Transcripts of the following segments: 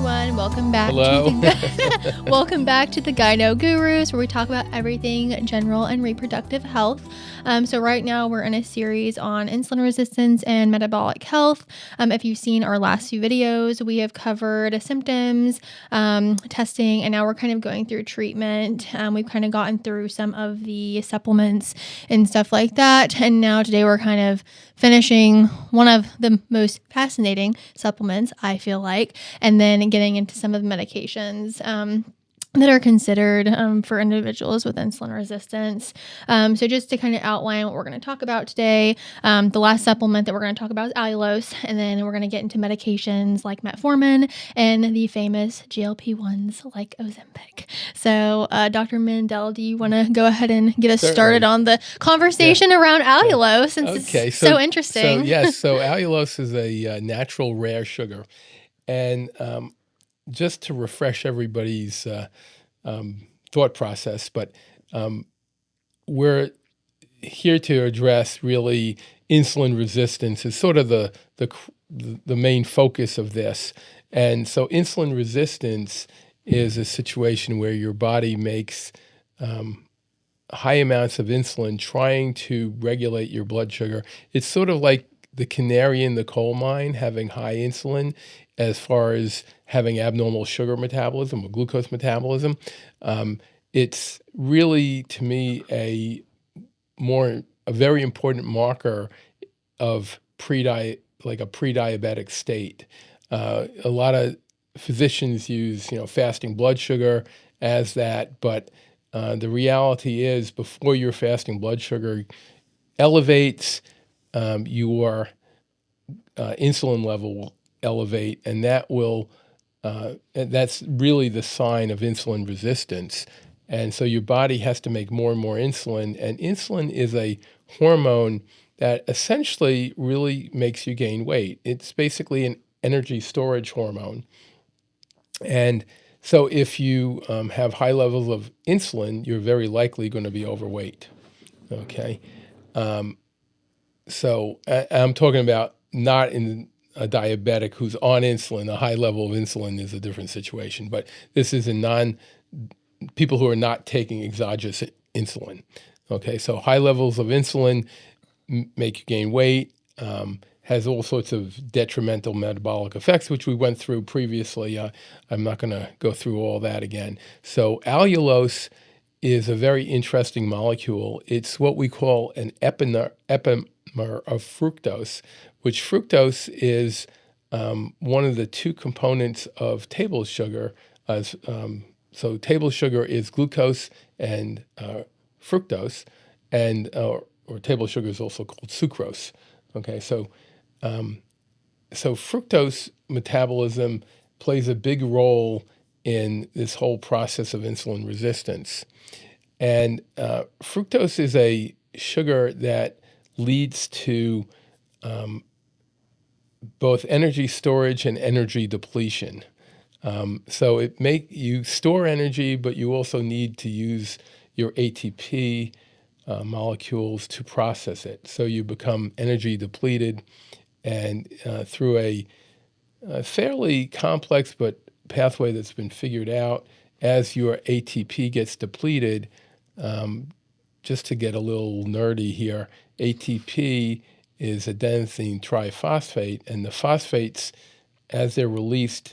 everyone. Welcome back Hello. Welcome back to the Gyno Gurus, where we talk about everything general and reproductive health. So right now we're in a series on insulin resistance and metabolic health. If you've seen our last few videos, we have covered symptoms, testing, and now we're kind of going through treatment. We've kind of gotten through some of the supplements and stuff like that. And now today we're kind of finishing one of the most fascinating supplements, I feel like, and then getting into some of the medications that are considered for individuals with insulin resistance. So just to kind of outline what we're going to talk about today, the last supplement that we're going to talk about is allulose, and then we're going to get into medications like metformin and the famous GLP-1s like Ozempic. So Dr. Mendel, do you want to go ahead and get us started on the conversation around allulose, since it's so interesting? So allulose is a natural rare sugar. And just to refresh everybody's thought process, but we're here to address really insulin resistance is sort of the main focus of this. And so insulin resistance is a situation where your body makes high amounts of insulin trying to regulate your blood sugar. It's sort of like the canary in the coal mine having high insulin as far as having abnormal sugar metabolism or glucose metabolism. It's really, to me, a very important marker of a pre-diabetic state. A lot of physicians use, fasting blood sugar as that, but the reality is before your fasting blood sugar elevates, your insulin level will elevate, and that's really the sign of insulin resistance. And so your body has to make more and more insulin, and insulin is a hormone that essentially really makes you gain weight. It's basically an energy storage hormone. And so if you have high levels of insulin, you're very likely going to be overweight, okay? So I'm talking about not in a diabetic who's on insulin. A high level of insulin is a different situation, but this is people who are not taking exogenous insulin. Okay, so high levels of insulin make you gain weight, has all sorts of detrimental metabolic effects, which we went through previously. I'm not going to go through all that again. So allulose is a very interesting molecule. It's what we call an epimer of fructose, which fructose is one of the two components of table sugar. So table sugar is glucose and fructose, and or table sugar is also called sucrose. Okay, so fructose metabolism plays a big role in this whole process of insulin resistance. And fructose is a sugar that leads to both energy storage and energy depletion. So you store energy, but you also need to use your ATP molecules to process it. So you become energy depleted, and through a fairly complex but pathway that's been figured out, as your ATP gets depleted, just to get a little nerdy here, ATP is adenosine triphosphate, and the phosphates, as they're release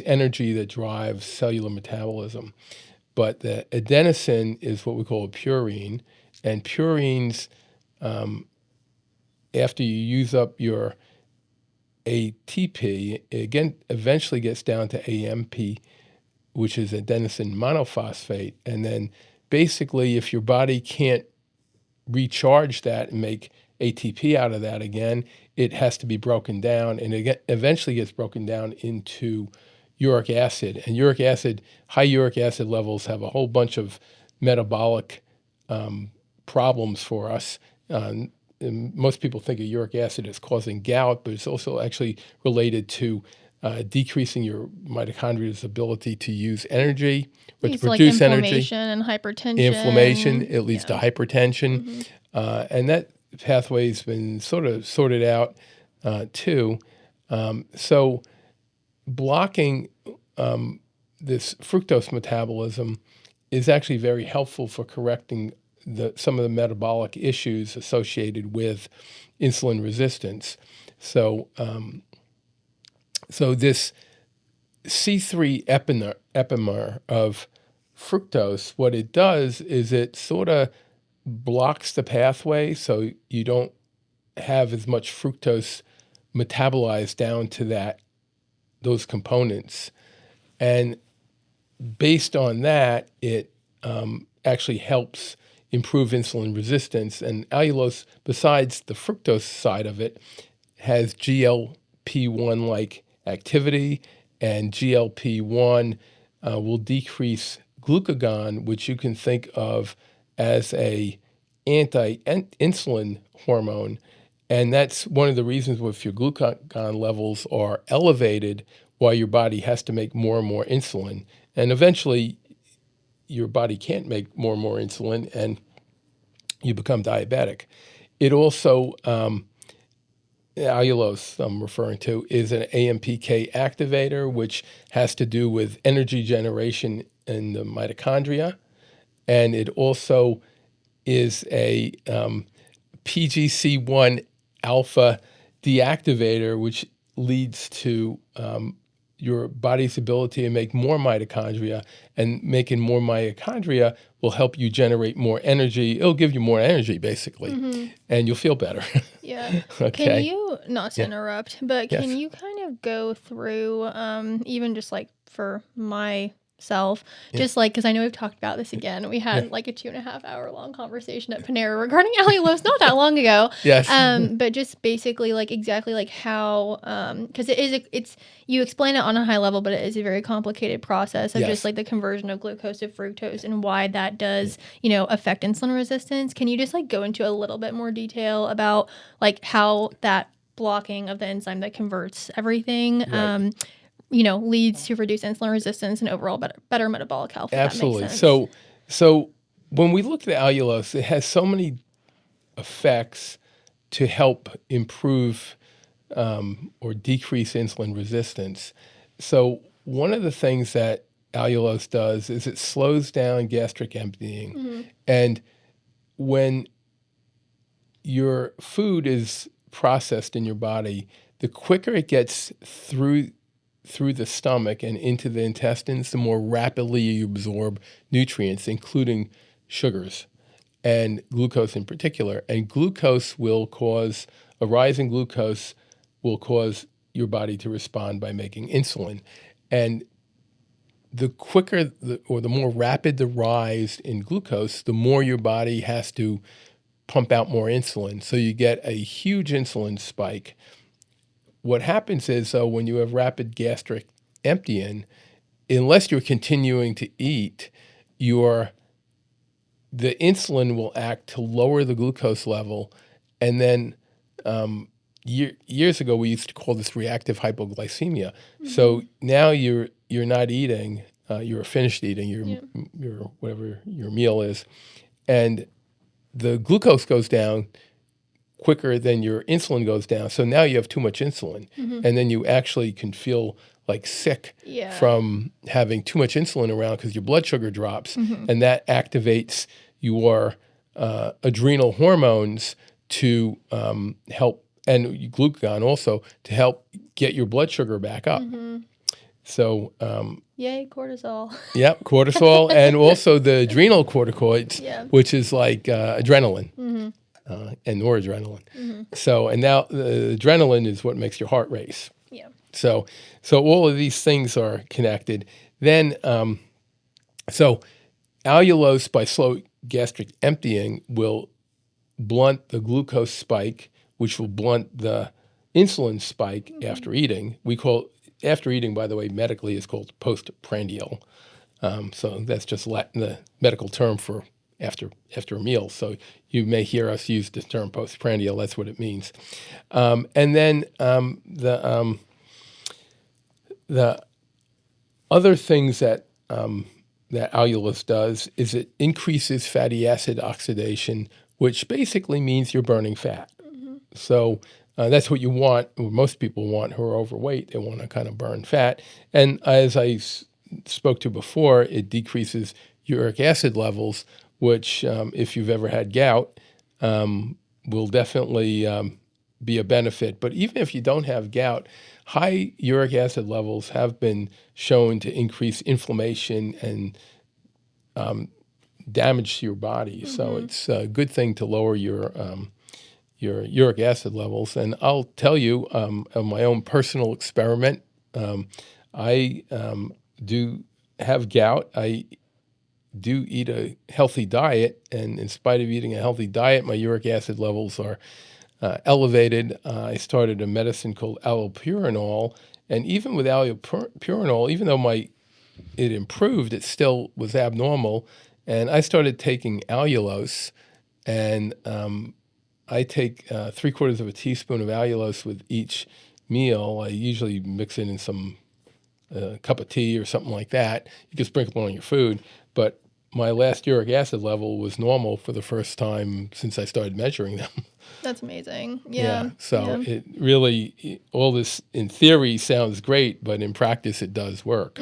energy that drives cellular metabolism. But the adenosine is what we call a purine, and purines, after you use up your ATP, again, eventually gets down to AMP, which is adenosine monophosphate. And then basically, if your body can't recharge that and make ATP out of that again, it has to be broken down, and it eventually gets broken down into uric acid. And high uric acid levels have a whole bunch of metabolic problems for us. And most people think of uric acid as causing gout, but it's also actually related to decreasing your mitochondrial's ability to use energy or to produce energy. Inflammation and hypertension. It leads to hypertension. And that pathway's been sort of sorted out too. So blocking this fructose metabolism is actually very helpful for correcting some of the metabolic issues associated with insulin resistance. So, so this C3 epimer of fructose, what it does is it sort of blocks the pathway, so you don't have as much fructose metabolized down to those components. And based on that, it actually helps improve insulin resistance. And allulose, besides the fructose side of it, has GLP-1-like activity, and GLP-1 will decrease glucagon, which you can think of as a anti-insulin hormone. And that's one of the reasons if your glucagon levels are elevated, why your body has to make more and more insulin. And eventually, your body can't make more and more insulin, and you become diabetic. It also, allulose I'm referring to, is an AMPK activator, which has to do with energy generation in the mitochondria. And it also is a PGC1 alpha deactivator, which leads to your body's ability to make more mitochondria, and making more mitochondria will help you generate more energy. It'll give you more energy, basically, and you'll feel better. Yeah. Okay. Can you, not to Yeah. interrupt, but Yes. can you kind of go through, even just like for myself, just like, because I know we've talked about this again. We had like a 2.5 hour long conversation at Panera regarding allulose not that long ago. Yes. But just basically like exactly like how, because it's, you explain it on a high level, but it is a very complicated process of Yes. just like the conversion of glucose to fructose and why that does, affect insulin resistance. Can you just like go into a little bit more detail about like how that blocking of the enzyme that converts everything, Right. leads to reduced insulin resistance and overall better metabolic health? If Absolutely. That makes sense. So when we look at allulose, it has so many effects to help improve or decrease insulin resistance. So one of the things that allulose does is it slows down gastric emptying. And when your food is processed in your body, the quicker it gets through the stomach and into the intestines, the more rapidly you absorb nutrients, including sugars and glucose in particular. And a rise in glucose will cause your body to respond by making insulin. And the quicker or the more rapid the rise in glucose, the more your body has to pump out more insulin. So you get a huge insulin spike. What happens is, when you have rapid gastric emptying, unless you're continuing to eat, the insulin will act to lower the glucose level. And then years ago, we used to call this reactive hypoglycemia. So now you're not eating, you're finished eating your whatever your meal is, and the glucose goes down quicker than your insulin goes down. So now you have too much insulin. And then you actually can feel like sick from having too much insulin around because your blood sugar drops. And that activates your adrenal hormones to help, and glucagon also, to help get your blood sugar back up. So, Yay, cortisol. Yep, cortisol, and also the adrenal corticoids, which is like adrenaline and noradrenaline. So, and now the adrenaline is what makes your heart race. Yeah. So all of these things are connected. Then, so allulose, by slow gastric emptying, will blunt the glucose spike, which will blunt the insulin spike after eating. After eating, by the way, medically is called postprandial. So that's just the medical term for after a meal. So you may hear us use the term postprandial. That's what it means. And then the other things that allulose does is it increases fatty acid oxidation, which basically means you're burning fat. So That's what you want, or most people want who are overweight. They want to kind of burn fat. And as I spoke to before, it decreases uric acid levels, which if you've ever had gout, will definitely be a benefit. But even if you don't have gout, high uric acid levels have been shown to increase inflammation and damage to your body. So it's a good thing to lower your uric acid levels. And I'll tell you, of my own personal experiment, I do have gout. I do eat a healthy diet, and in spite of eating a healthy diet, my uric acid levels are elevated. I started a medicine called allopurinol, and even with allopurinol, even though it improved, it still was abnormal. And I started taking allulose, and I take 3/4 of a teaspoon of allulose with each meal. I usually mix it in some cup of tea or something like that. You can sprinkle it on your food, but my last uric acid level was normal for the first time since I started measuring them. That's amazing. Yeah. So it really, all this in theory sounds great, but in practice it does work.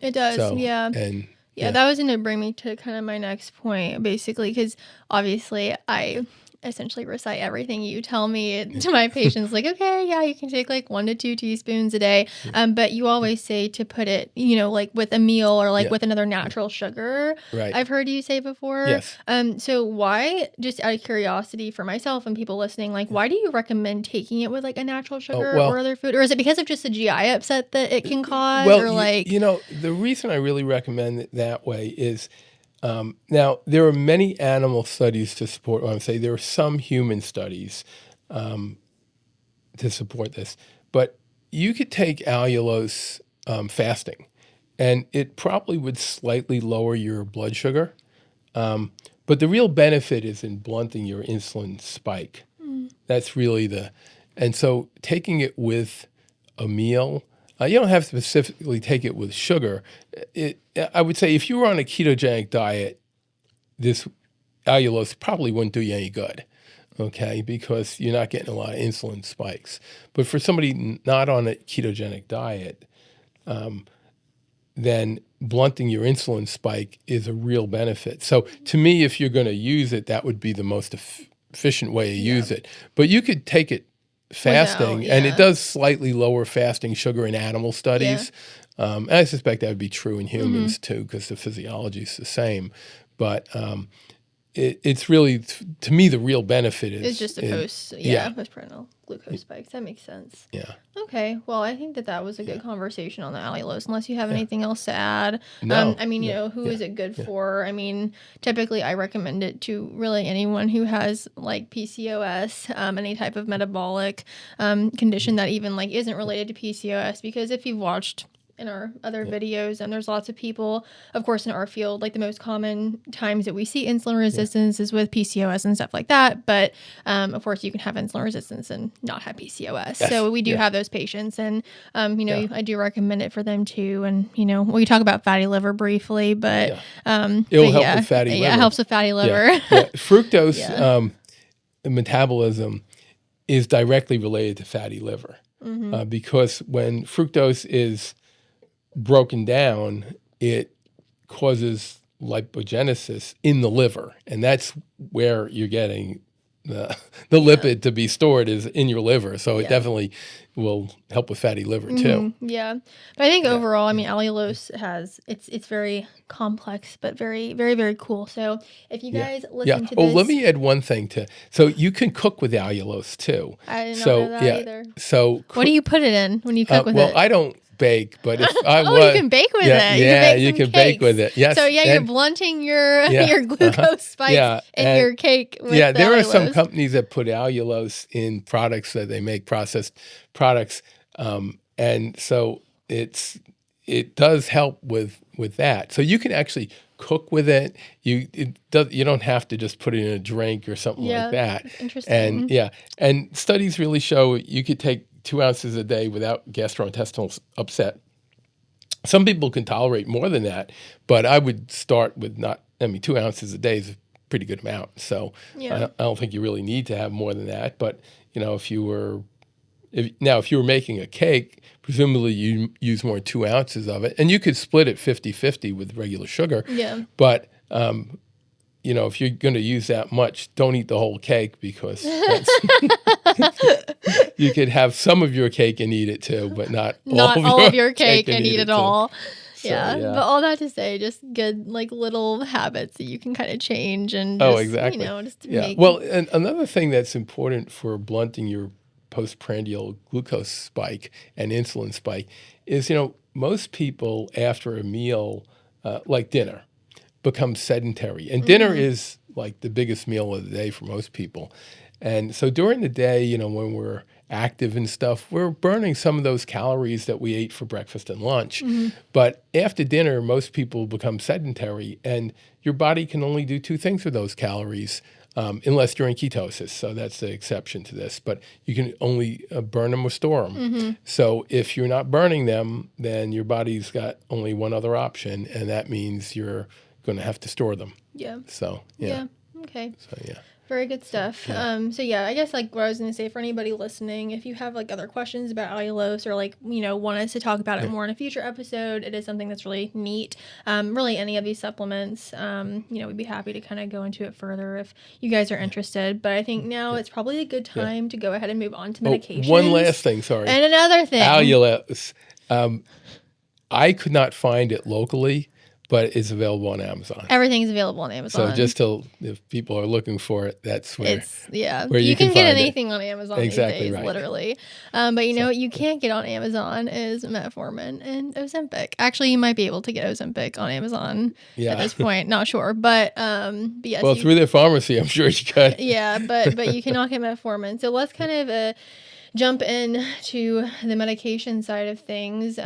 It does. So, Yeah. And that was going to bring me to kind of my next point, basically, because obviously I essentially recite everything you tell me to my patients, like, okay, yeah, you can take like 1 to 2 teaspoons a day. But you always say to put it, like with a meal or like with another natural sugar. Right. I've heard you say before. Yes. So why, just out of curiosity for myself and people listening, like, why do you recommend taking it with like a natural sugar or other food? Or is it because of just the GI upset that it can cause? Well, or like, the reason I really recommend it that way is, now, there are many animal studies to support what I'm saying. There are some human studies to support this. But you could take allulose fasting, and it probably would slightly lower your blood sugar. But the real benefit is in blunting your insulin spike. That's really and so taking it with a meal, you don't have to specifically take it with sugar. I would say if you were on a ketogenic diet, this allulose probably wouldn't do you any good, okay, because you're not getting a lot of insulin spikes. But for somebody not on a ketogenic diet, then blunting your insulin spike is a real benefit. So to me, if you're going to use it, that would be the most efficient way to use it. But you could take it fasting, and it does slightly lower fasting sugar in animal studies. And I suspect that would be true in humans too, because the physiology is the same. But it's really, to me, the real benefit is... It's just the postprandial glucose spikes. That makes sense. Yeah. Okay. Well, I think that was a good conversation on the allulose, unless you have anything else to add. No. I mean, who is it good for? I mean, typically I recommend it to really anyone who has like PCOS, any type of metabolic condition that even like isn't related to PCOS, because if you've watched in our other videos, and there's lots of people, of course, in our field, like the most common times that we see insulin resistance is with PCOS and stuff like that. But of course, you can have insulin resistance and not have PCOS. Yes. So we do have those patients, and I do recommend it for them too. And we talk about fatty liver briefly, but it'll help with fatty liver. Yeah, it helps with fatty liver. Fructose metabolism is directly related to fatty liver, because when fructose is broken down, it causes lipogenesis in the liver, and that's where you're getting the lipid to be stored is in your liver. So it definitely will help with fatty liver too. Yeah, but I think overall, I mean, allulose it's very complex, but very, very, very cool. So if you guys listen to this, let me add one thing so you can cook with allulose too. I didn't know that either. So what do you put it in when you cook with it? Well, I don't bake, but if I was... you can bake with it. You can bake with it. Yes. So you're blunting your glucose spikes in your cake with the there allulose. are some companies that put allulose in products that they make, processed products, and so it does help with that. So you can actually cook with it. You don't have to just put it in a drink or something like that. Interesting. And studies really show you could take 2 ounces a day without gastrointestinal upset. Some people can tolerate more than that, but I would start with 2 ounces a day is a pretty good amount. So I don't think you really need to have more than that. But if you were if you were making a cake, presumably you use more than 2 ounces of it, and you could split it 50-50 with regular sugar. Yeah. But if you're going to use that much, don't eat the whole cake, because you could have some of your cake and eat it too, but not all of your cake and eat it all. So, yeah. yeah. But all that to say, just good little habits that you can kind of change and Oh, just, exactly. just Yeah. make. Well, and another thing that's important for blunting your postprandial glucose spike and insulin spike is, most people after a meal, like dinner, become sedentary. And dinner is like the biggest meal of the day for most people. And so during the day, when we're active and stuff, we're burning some of those calories that we ate for breakfast and lunch. But after dinner, most people become sedentary, and your body can only do 2 things with those calories, unless you're in ketosis. So that's the exception to this. But you can only burn them or store them. So if you're not burning them, then your body's got only one other option, and that means you're going to have to store them. Yeah. So, Yeah. Okay. So, yeah. Very good stuff. Yeah. So yeah, I guess what I was going to say, for anybody listening, if you have other questions about allulose, or want us to talk about it more in a future episode, it is something that's really neat. Really any of these supplements, we'd be happy to kind of go into it further if you guys are interested. But I think now it's probably a good time to go ahead and move on to medications. One last thing, sorry. And another thing. Allulose. I could not find it locally, but it's available on Amazon. Everything's available on Amazon. So just if people are looking for it, that's where where you can get find anything on Amazon exactly these days, right. literally. But what you can't get on Amazon is Metformin and Ozempic. Actually, you might be able to get Ozempic on Amazon at this point. Not sure, but yes. Well, through their pharmacy, I'm sure you could. Yeah, but you cannot get Metformin. So let's kind of jump into the medication side of things.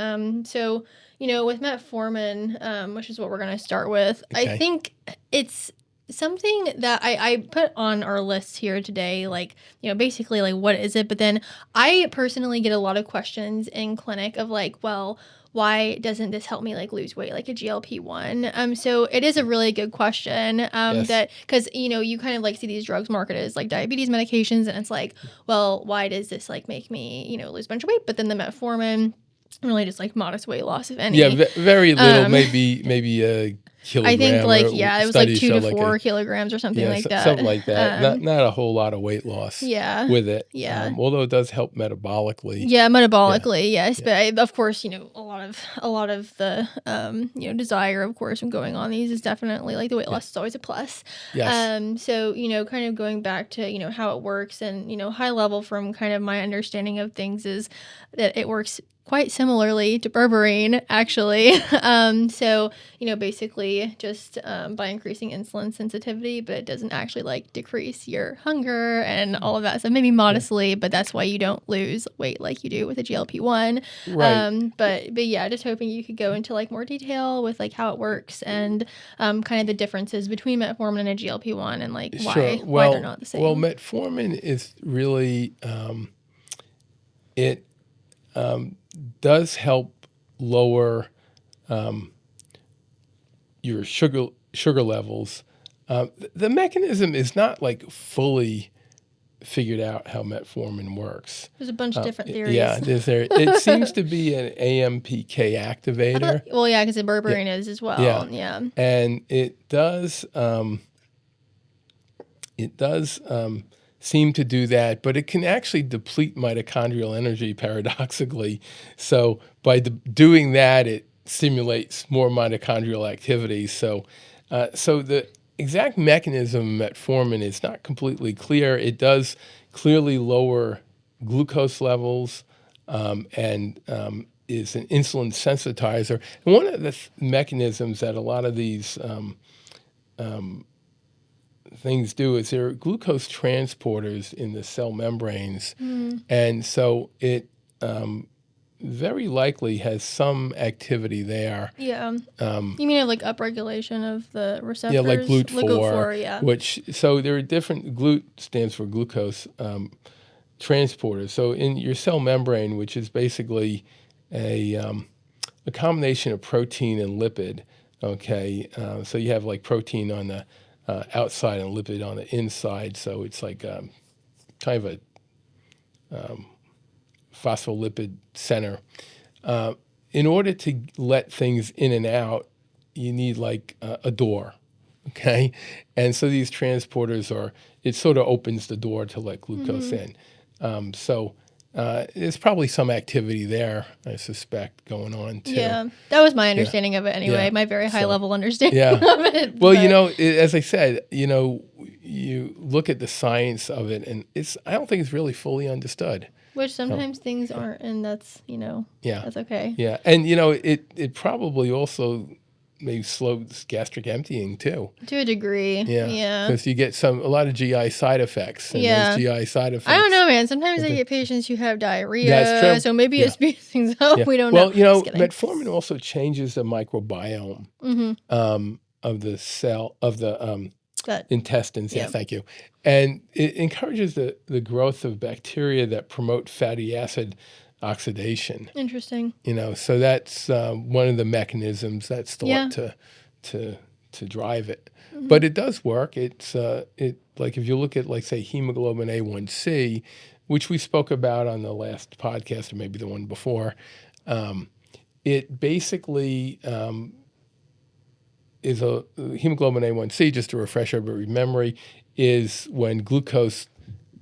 With Metformin, which is what we're going to start with, Okay. I think it's something that I put on our list here today, basically, what is it? But then I personally get a lot of questions in clinic of well, why doesn't this help me lose weight like a GLP-1? So it is a really good question. Yes. That because you kind of see these drugs marketed as diabetes medications, and it's well, why does this make me lose a bunch of weight? But then the Metformin really just modest weight loss, if any. Yeah, very little, maybe a kilogram. I think it was 2 to 4 kilograms or something like that. Something like that. Not a whole lot of weight loss. Yeah. With it. Yeah. Although it does help metabolically. Yeah, metabolically, yes. Yeah. But of course, a lot of the desire, of course, from going on these is definitely the weight loss is always a plus. Yes. So kind of going back to how it works, and high level from kind of my understanding of things is that it works quite similarly to berberine, actually. So, basically just by increasing insulin sensitivity, but it doesn't actually decrease your hunger and all of that. So maybe modestly, but that's why you don't lose weight like you do with a GLP-1. Right. But yeah, just hoping you could go into more detail with how it works and kind of the differences between metformin and a GLP-1 and why they're not the same. Well, metformin is really, it does help lower your sugar levels. The mechanism is not fully figured out how metformin works. There's a bunch of different theories. Yeah, it seems to be an AMPK activator. Well, yeah, because the berberine is as well. Yeah. And it does seem to do that, but it can actually deplete mitochondrial energy, paradoxically. So by doing that, it stimulates more mitochondrial activity. So the exact mechanism of metformin is not completely clear. It does clearly lower glucose levels and is an insulin sensitizer. And one of the mechanisms that a lot of these things do is there are glucose transporters in the cell membranes, and so it very likely has some activity there. Yeah. You mean upregulation of the receptors? Yeah, like GLUT4, yeah. So there are different, GLUT stands for glucose transporters. So in your cell membrane, which is basically a combination of protein and lipid, okay, so you have protein on the outside and lipid on the inside, so it's kind of phospholipid center. In order to let things in and out, you need like a door, okay? And so these transporters it sort of opens the door to let glucose in. So there's probably some activity there, I suspect, going on too. Yeah, that was my understanding of it anyway, Yeah. my very high So, level understanding yeah. of it. Well, but- as I said, you look at the science of it, and I don't think it's really fully understood. Which sometimes things aren't, and that's, that's okay. Yeah. And, it probably also maybe slows gastric emptying too. To a degree. Yeah. Because you get a lot of GI side effects. And those GI side effects. I don't know, man. Sometimes I get patients who have diarrhea. That's true. So maybe it speeds things up. We don't know. Well, metformin also changes the microbiome of the cell, of the intestines. Yeah, thank you. And it encourages the growth of bacteria that promote fatty acid oxidation. Interesting. So that's one of the mechanisms that's thought to drive it. But it does work. It's like if you look at, like, say, hemoglobin A1C, which we spoke about on the last podcast or maybe the one before, it basically is a hemoglobin A1C, just to refresh everybody's memory, is when glucose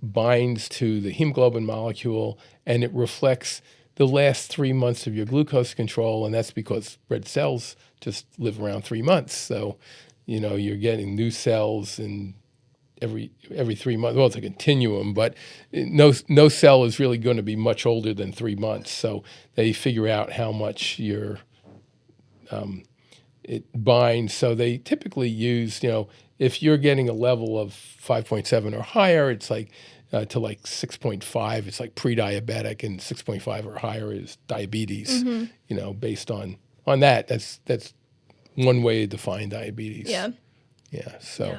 binds to the hemoglobin molecule and it reflects the last 3 months of your glucose control, and that's because red cells just live around 3 months. So, you're getting new cells in every 3 months. Well, it's a continuum, but no cell is really going to be much older than 3 months. So they figure out how much it binds. So they typically use, if you're getting a level of 5.7 or higher, it's like to like 6.5, it's like pre-diabetic, and 6.5 or higher is diabetes. Based on that, that's one way to define diabetes. Yeah. So.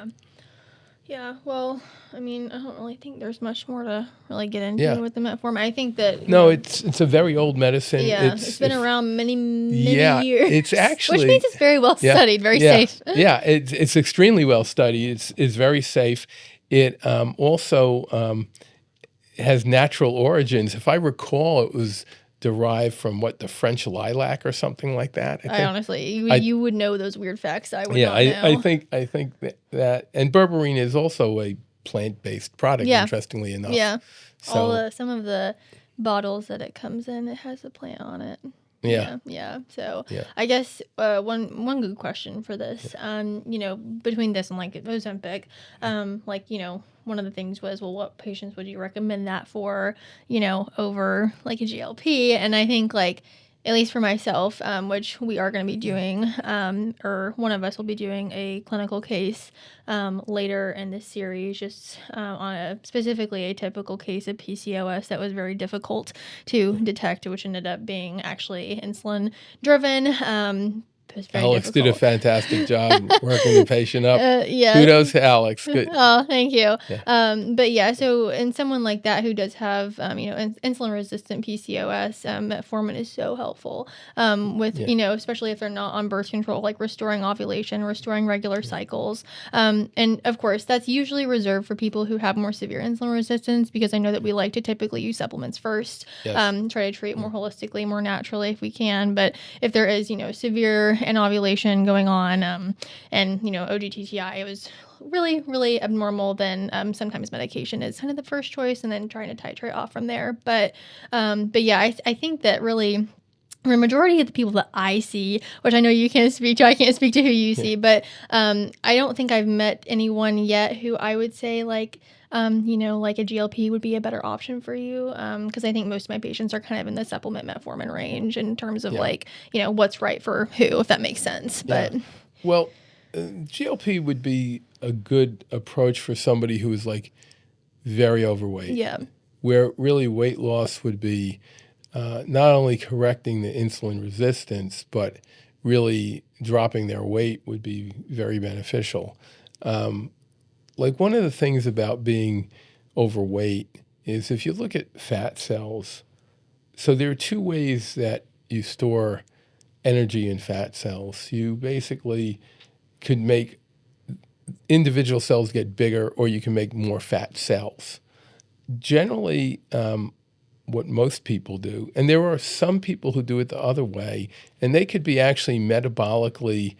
Yeah, well, I mean, I don't really think there's much more to really get into with the metformin. I think that it's a very old medicine. Yeah, it's been around many years. It's actually, which means it's very well studied, very safe. Yeah, it's extremely well studied. It's very safe. It also has natural origins. If I recall, it was derived from the French lilac or something like that. I honestly, you would know those weird facts. I would not know. I think that, and berberine is also a plant-based product. Interestingly enough. Yeah. So some of the bottles that it comes in, it has a plant on it. Yeah. So I guess one good question for this, between this and like Ozempic, one of the things was, well, what patients would you recommend that for, over like a GLP? And I think, like, at least for myself, which we are going to be doing, or one of us will be doing a clinical case later in this series, just on specifically a typical case of PCOS that was very difficult to detect, which ended up being actually insulin driven. Alex did a fantastic job working the patient up. Yeah. Kudos to Alex. Good. Oh, thank you. Yeah. So in someone like that who does have, insulin resistant PCOS, metformin is so helpful with, especially if they're not on birth control, like restoring ovulation, restoring regular cycles. And of course, that's usually reserved for people who have more severe insulin resistance, because I know that we like to typically use supplements first, try to treat more holistically, more naturally if we can. But if there is, severe anovulation going on, and OGTTI, it was really, really abnormal, then sometimes medication is kind of the first choice, and then trying to titrate off from there. But yeah, I think that really, the majority of the people that I see, which I know you can't speak to, I can't speak to who you see, but I don't think I've met anyone yet who I would say like a GLP would be a better option for you. Because I think most of my patients are kind of in the supplement metformin range in terms of what's right for who, if that makes sense. But well, GLP would be a good approach for somebody who is like very overweight. Yeah. Where really weight loss would be not only correcting the insulin resistance, but really dropping their weight would be very beneficial. Like, one of the things about being overweight is if you look at fat cells, so there are two ways that you store energy in fat cells. You basically could make individual cells get bigger, or you can make more fat cells. Generally, what most people do. And there are some people who do it the other way, and they could be actually metabolically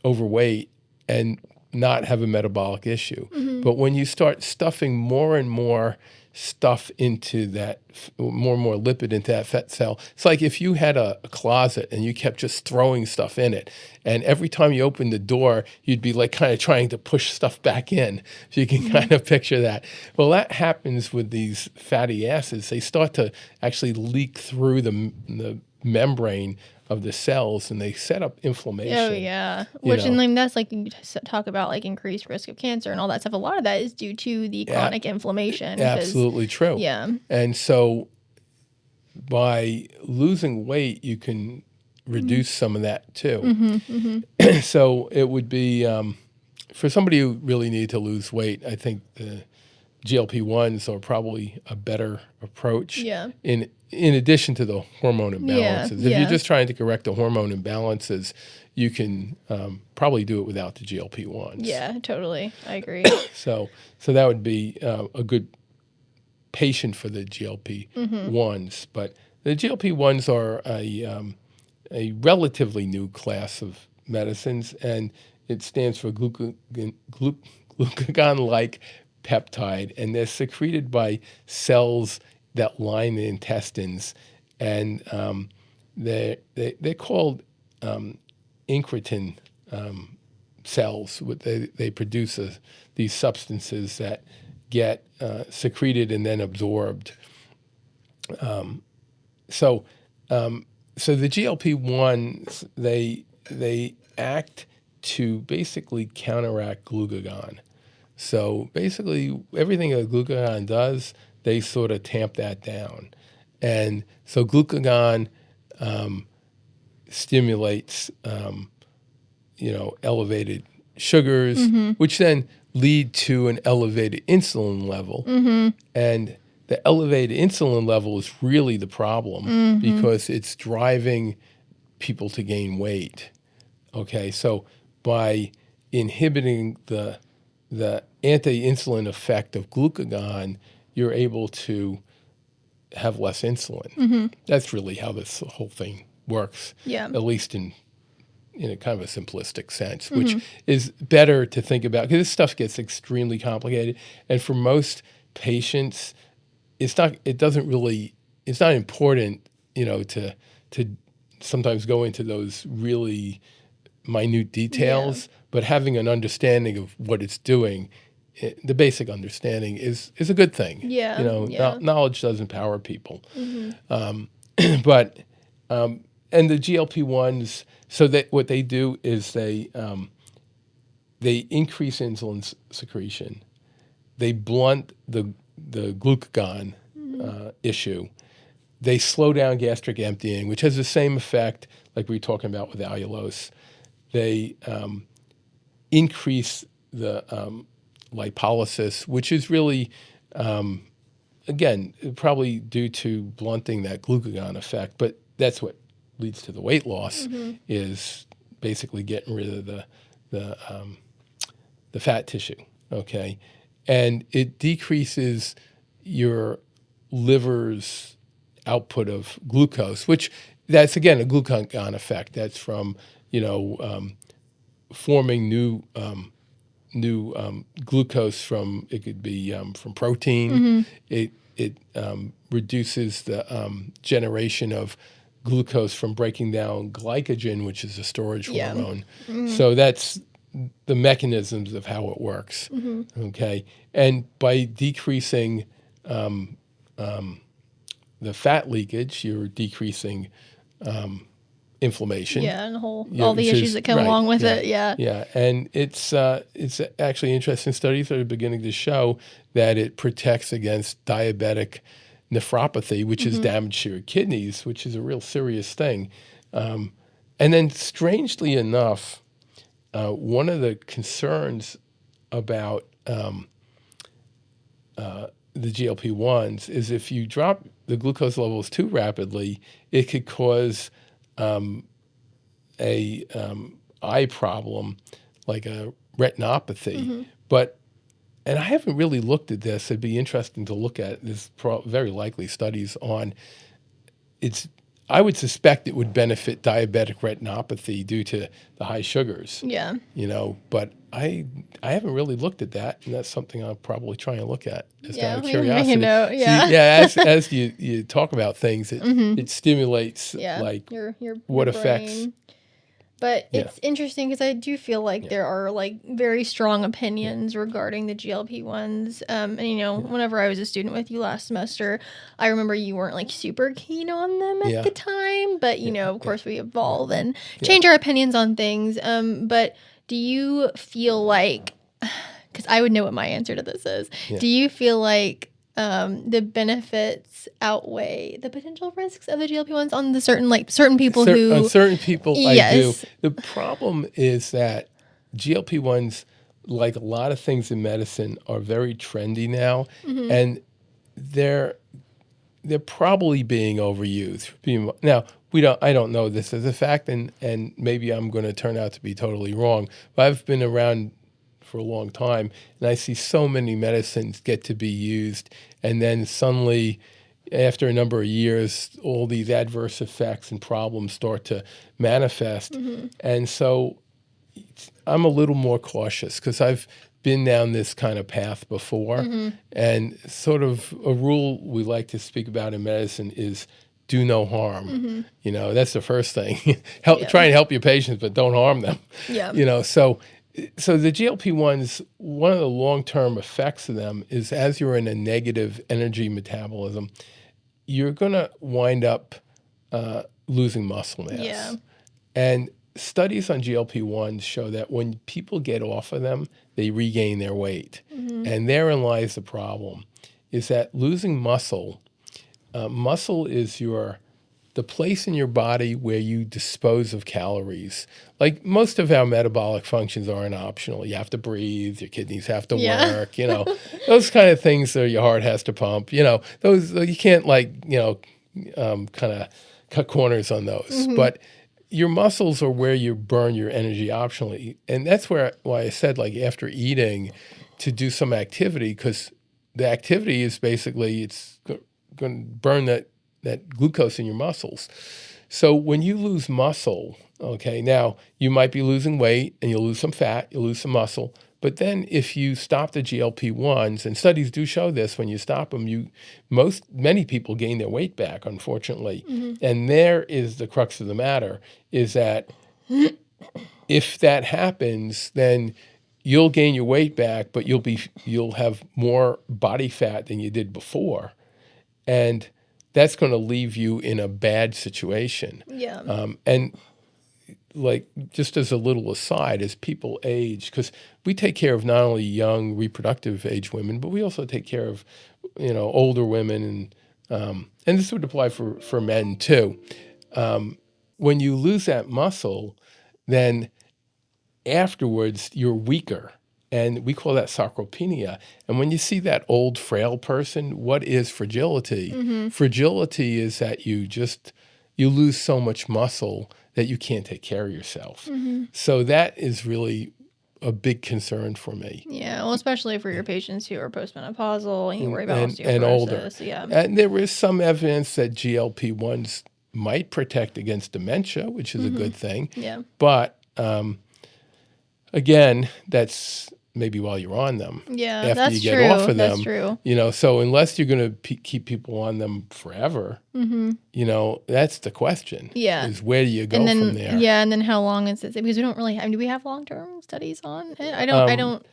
overweight and not have a metabolic issue. But when you start stuffing more and more stuff into that, more and more lipid into that fat cell, it's like if you had a closet and you kept just throwing stuff in it, and every time you opened the door, you'd be like kind of trying to push stuff back in. So you can kind of picture that. Well, that happens with these fatty acids. They start to actually leak through the membrane of the cells, and they set up inflammation. Oh yeah, which and then that's like you talk about like increased risk of cancer and all that stuff. A lot of that is due to the chronic inflammation. Absolutely true. Yeah, and so by losing weight, you can reduce some of that too. So it would be for somebody who really needed to lose weight, I think the GLP-1s are probably a better approach. Yeah. In addition to the hormone imbalances. If Yeah. you're just trying to correct the hormone imbalances, you can probably do it without the GLP-1s. Yeah, totally. I agree. So that would be a good patient for the GLP-1s. But the GLP-1s are a relatively new class of medicines, and it stands for glucagon-like peptide, and they're secreted by cells that line the intestines, and they're called incretin cells. They produce these substances that get secreted and then absorbed. So the GLP-1s they act to basically counteract glucagon. So basically, everything that glucagon does, they sort of tamp that down. And so glucagon stimulates, elevated sugars, which then lead to an elevated insulin level. And the elevated insulin level is really the problem because it's driving people to gain weight. Okay, so by inhibiting the anti-insulin effect of glucagon, you're able to have less insulin. That's really how this whole thing works, at least in a kind of a simplistic sense, which is better to think about because this stuff gets extremely complicated. And for most patients, it's not important, to sometimes go into those really minute details, but having an understanding of what it's doing, the basic understanding is a good thing. Knowledge does empower people. But and the GLP-1s, so that what they do is they increase insulin secretion, they blunt the glucagon issue, they slow down gastric emptying, which has the same effect like we were talking about with allulose. They increase the lipolysis, which is really, again, probably due to blunting that glucagon effect. But that's what leads to the weight loss, is basically getting rid of the fat tissue, okay? And it decreases your liver's output of glucose, which that's, again, a glucagon effect. That's from, forming new glucose from, it could be from protein. It reduces the generation of glucose from breaking down glycogen, which is a storage hormone. So that's the mechanisms of how it works. Okay, and by decreasing the fat leakage, you're decreasing inflammation. And all the issues that come along with it. And it's actually interesting studies that are beginning to show that it protects against diabetic nephropathy, which is damage to your kidneys, which is a real serious thing. And then, strangely enough, one of the concerns about the GLP-1s is if you drop the glucose levels too rapidly, it could cause eye problem, like a retinopathy. But and I haven't really looked at this. It'd be interesting to look at. There's very likely studies on it's. I would suspect it would benefit diabetic retinopathy due to the high sugars. Yeah. But I haven't really looked at that, and that's something I'll probably try and look at just out of Make curiosity. a note. Yeah. See, as you talk about things, it stimulates like your what brain. affects. But it's interesting because I do feel like there are like very strong opinions regarding the GLP-1s. And whenever I was a student with you last semester, I remember you weren't like super keen on them at the time. But of course, we evolve and change our opinions on things. But do you feel like, because I would know what my answer to this is, do you feel like the benefits outweigh the potential risks of the GLP-1s on the certain people On certain people, yes. I do. The problem is that GLP-1s, like a lot of things in medicine, are very trendy now, and they're probably being overused. Now, I don't know this as a fact, and maybe I'm going to turn out to be totally wrong, but I've been around for a long time, and I see so many medicines get to be used, and then suddenly, after a number of years, all these adverse effects and problems start to manifest. And so I'm a little more cautious because I've been down this kind of path before, and sort of a rule we like to speak about in medicine is do no harm. That's the first thing. Try and help your patients, but don't harm them. So the GLP-1s, one of the long-term effects of them is as you're in a negative energy metabolism, you're going to wind up losing muscle mass. Yeah. And studies on GLP-1s show that when people get off of them, they regain their weight. And therein lies the problem, is that losing muscle is the place in your body where you dispose of calories. Like most of our metabolic functions aren't optional. You have to breathe, your kidneys have to work, those kind of things that your heart has to pump, those, you can't kind of cut corners on those. But your muscles are where you burn your energy optionally. And that's why I said after eating to do some activity, because the activity is basically, it's going to burn that glucose in your muscles. So when you lose muscle, now you might be losing weight and you'll lose some fat, you'll lose some muscle. But then if you stop the GLP-1s, and studies do show this, when you stop them, many people gain their weight back, unfortunately. And there is the crux of the matter, is that if that happens, then you'll gain your weight back, but you'll have more body fat than you did before. And that's going to leave you in a bad situation. And just as a little aside, as people age, because we take care of not only young reproductive age women, but we also take care of, older women, and this would apply for men too. When you lose that muscle, then afterwards you're weaker. And we call that sarcopenia. And when you see that old, frail person, what is fragility? Fragility is that you lose so much muscle that you can't take care of yourself. So that is really a big concern for me. Yeah, well, especially for your patients who are postmenopausal and you worry about osteoporosis. And older. And there is some evidence that GLP-1s might protect against dementia, which is a good thing. But again, that's maybe while you're on them. After you get off of them. That's true. So unless you're going to keep people on them forever, that's the question. Is where do you go from there? Yeah, and then how long is it? Because we don't really have. Do we have long-term studies on it? I don't.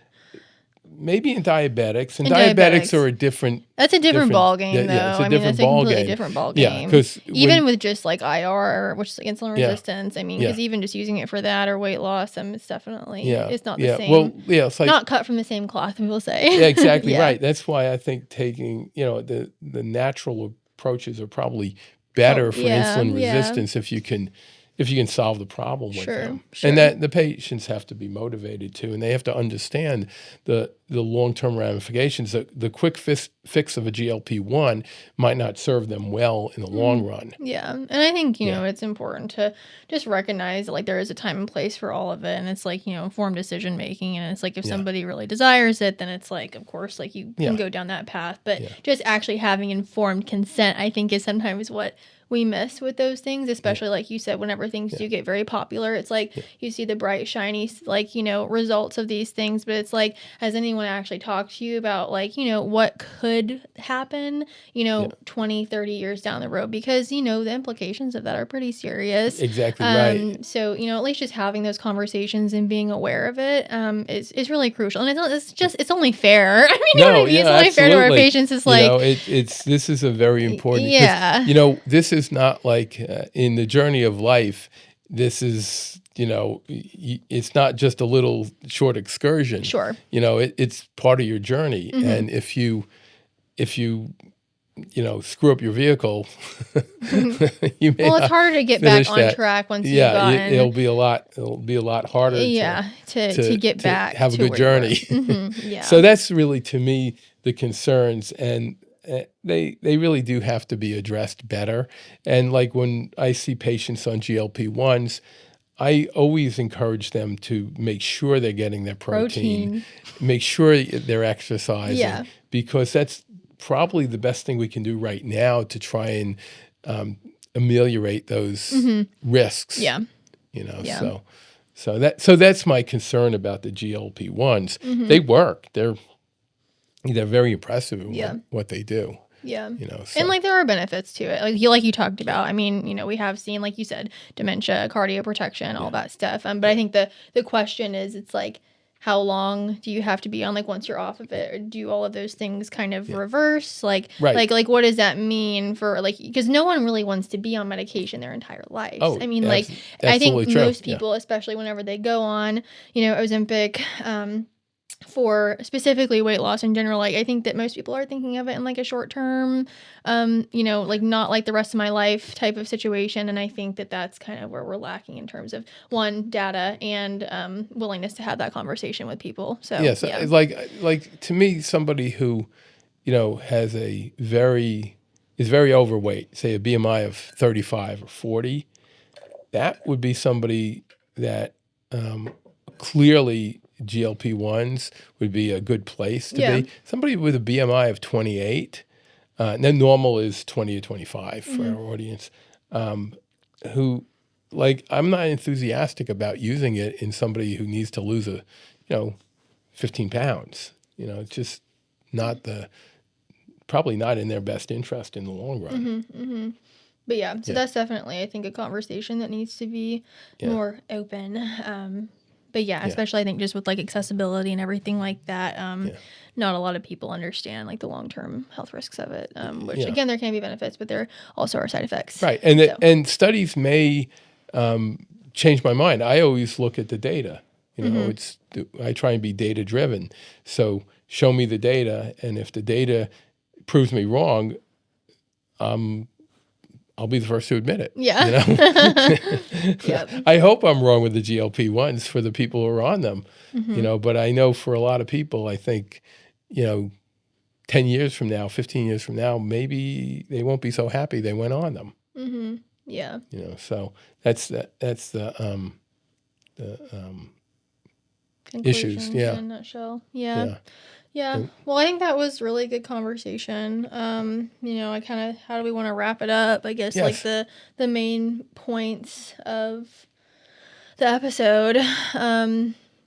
Maybe in diabetics, and diabetics are a different. That's a different ball game, though. Yeah, it's a that's a completely different ball game. Yeah, because even with just IR, which is insulin resistance, because even just using it for that or weight loss, it's definitely it's not the same. Well, it's not cut from the same cloth, people say. Yeah, exactly right. That's why I think taking the natural approaches are probably better for insulin resistance if you can if you can solve the problem with Sure, them. sure. And that the patients have to be motivated too, and they have to understand the long-term ramifications. The quick fix of a GLP-1 might not serve them well in the long run. Yeah. And I think, Yeah. it's important to just recognize that, like, there is a time and place for all of it. And it's like, informed decision making. And it's like, if Yeah. somebody really desires it, then it's like, of course, like, you Yeah. can go down that path. But Yeah. just actually having informed consent, I think, is sometimes what we miss with those things, especially like you said, whenever things do get very popular. It's like you see the bright, shiny, like, results of these things. But it's like, has anyone actually talked to you about, like, what could happen, 20, 30 years down the road? Because, the implications of that are pretty serious. Exactly right. So, at least just having those conversations and being aware of it is really crucial. And it's only fair. I mean, you know what I mean? It's only fair to our patients. It's like, this is a very important, yeah. this is not like in the journey of life, this is, it's not just a little short excursion. Sure. It's part of your journey. And if you screw up your vehicle, you may it's harder to get back on track once you've gotten. It'll be a lot harder. To get back, have a good journey. Yeah. So that's really, to me, the concerns, and they really do have to be addressed better. And like when I see patients on GLP-1s, I always encourage them to make sure they're getting their protein. Make sure they're exercising, because that's probably the best thing we can do right now to try and ameliorate those risks. Yeah. So that's my concern about the GLP-1s. They work. They're very impressive in what they do. Yeah. And like, there are benefits to it. Like you talked about. I mean, we have seen, like you said, dementia, cardioprotection, all that stuff. But I think the question is, it's like, how long do you have to be on, like, once you're off of it? Or do all of those things kind of reverse? Like, like what does that mean for, like, because no one really wants to be on medication their entire lives. Oh, I mean, like, I think true. most people, especially whenever they go on, Ozempic, for specifically weight loss in general, like, I think that most people are thinking of it in like a short term, like, not like the rest of my life type of situation. And I think that that's kind of where we're lacking in terms of, one, data, and willingness to have that conversation with people. So yes, like to me, somebody who is very overweight, say a BMI of 35 or 40, that would be somebody that clearly GLP-1s would be a good place to be. Somebody with a BMI of 28, then normal is 20 to 25 for our audience, who, like, I'm not enthusiastic about using it in somebody who needs to lose 15 pounds. It's just probably not in their best interest in the long run. But so that's definitely, I think, a conversation that needs to be more open. But especially I think just with, like, accessibility and everything like that, not a lot of people understand, like, the long-term health risks of it, which again, there can be benefits, but there also are side effects. Right. And studies may change my mind. I always look at the data. I try and be data driven. So show me the data, and if the data proves me wrong, I'll be the first to admit it. Yeah. I hope I'm wrong with the GLP-1s for the people who are on them, but I know for a lot of people, I think, 10 years from now, 15 years from now, maybe they won't be so happy they went on them. Yeah. So that's the issues. In a nutshell. Yeah. Well, I think that was really good conversation. I kind of, how do we want to wrap it up? I guess like the main points of the episode.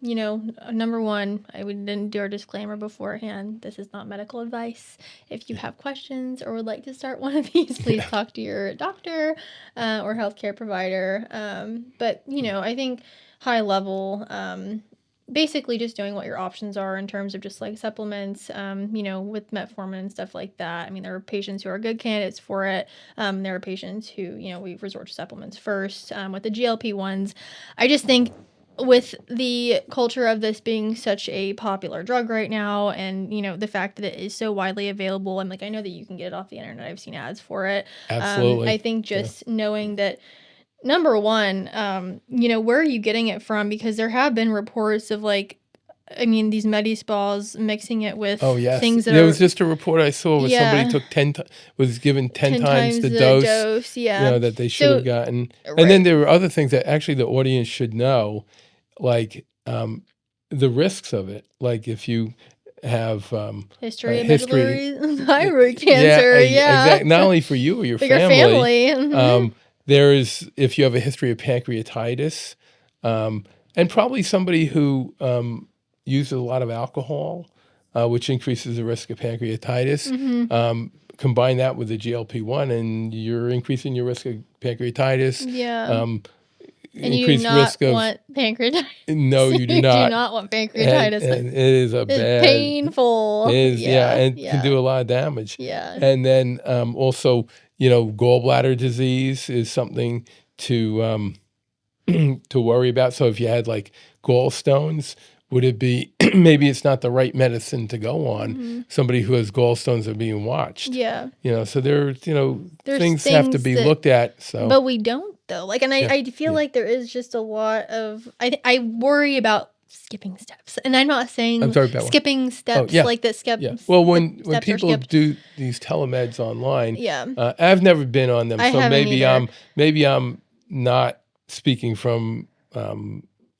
Number one, we didn't do our disclaimer beforehand. This is not medical advice. If you have questions or would like to start one of these, please talk to your doctor or healthcare provider. But I think high level, basically just doing what your options are in terms of just like supplements, with metformin and stuff like that. I mean, there are patients who are good candidates for it. There are patients who, we resort to supplements first. With the GLP-1s, I just think with the culture of this being such a popular drug right now, and, the fact that it is so widely available, and like, I know that you can get it off the internet. I've seen ads for it. Absolutely. I think just knowing that number one, where are you getting it from? Because there have been reports of these Medi spas mixing it with Oh yes, things that there are, was just a report I saw where somebody yeah, took was given 10 10 times times the the dose, dose. Yeah. that they should have So, gotten. And then right. there were other things that actually the audience should know, like the risks of it. Like if you have History a of history, medullary thyroid yeah, cancer. Yeah. exactly. Not only for you or your For your family, family. Hmm. there is if you have a history of pancreatitis, and probably somebody who uses a lot of alcohol, which increases the risk of pancreatitis. Hmm. Combine that with the GLP-1, and you're increasing your risk of pancreatitis. Yeah. Um, And you do increased not risk of want pancreatitis. no, you do You do not, not want and pancreatitis. and it is a It's bad. It painful. is, yeah, Yeah. and can Yeah. do a lot of damage. Yeah. And then also, gallbladder disease is something to to worry about. So if you had like gallstones, would it be maybe it's not the right medicine to go on? Hmm. Somebody who has gallstones are being watched. Yeah. So there's There's things have to things be that, looked at. So but we don't though. And yeah, I feel yeah. like there is just a lot of, I worry about skipping steps. And I'm not I'm saying sorry about what? skipping Oh steps yeah, like that. yeah. Well, when Steps are people skipped. do these telemeds online, Yeah. I've never been on them, I so haven't either. maybe I'm not speaking from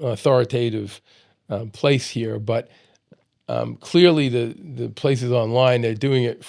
authoritative place here, but clearly the places online, they're doing it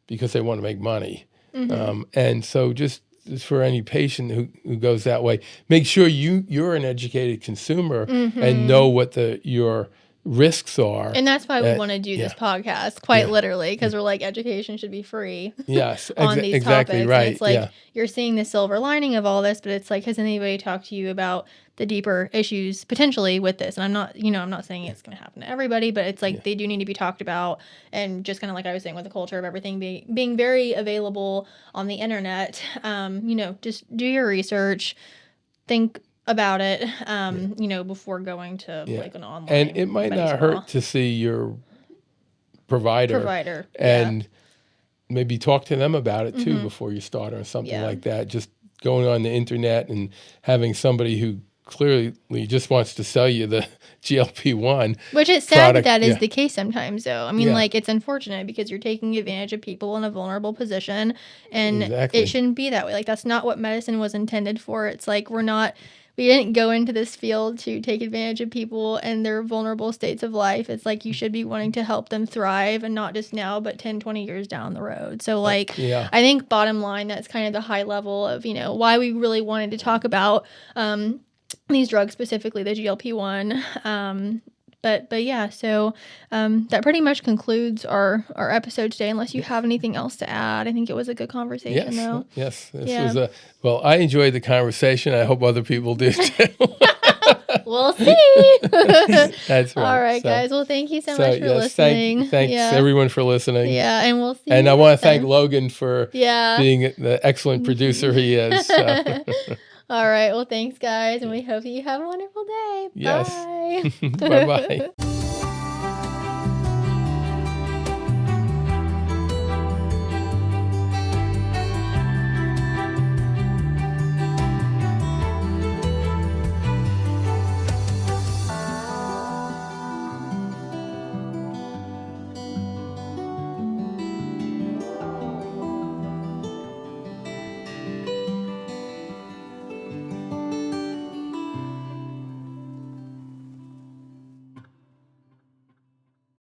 because they want to make money. Hmm. And so just for any patient who goes that way, make sure you're an educated consumer and Hmm. know what your risks are. And that's why we want to do Yeah, this podcast, quite yeah, literally, because we're like, education should be free yes, on these exactly topics. And it's right. like, Yeah, you're seeing the silver lining of all this, but it's like, has anybody talked to you about the deeper issues potentially with this? And I'm not saying it's going to happen to everybody, but it's yeah, like they do need to be talked about. And just kind of like I was saying with the culture of everything being very available on the internet, just do your research, think about it, yeah, before going to yeah. like an And online it might Medi not spa hurt to see your provider provider. Yeah. and maybe talk to them about it too Hmm. before you start or something Yeah. like that. Just going on the internet and having somebody who clearly just wants to sell you the GLP-1 Which it's sad that product. that is Yeah, the case sometimes, though. I mean, yeah, like, it's unfortunate because you're taking advantage of people in a vulnerable position, and it exactly. shouldn't be that way. Like, that's not what medicine was intended for. It's like we didn't go into this field to take advantage of people and their vulnerable states of life. It's like you should be wanting to help them thrive, and not just now, but 10, 20 years down the road. So, like, Yeah, I think bottom line, that's kind of the high level of, why we really wanted to talk about these drugs, specifically the GLP-1. But yeah, so that pretty much concludes our episode today, unless you have anything else to add. I think it was a good conversation, yes, though. yes. This Yeah. was well, I enjoyed the conversation. I hope other people do too. We'll see. That's All right. right, guys. Well, thank you so So much for yes, listening. thanks Yeah. everyone for listening. Yeah, and we'll see And you I want next to thank time. Logan for Yeah. being the excellent producer he is. So. All right. Well, thanks, guys, and we hope that you have a wonderful day. Yes. Bye. Bye-bye.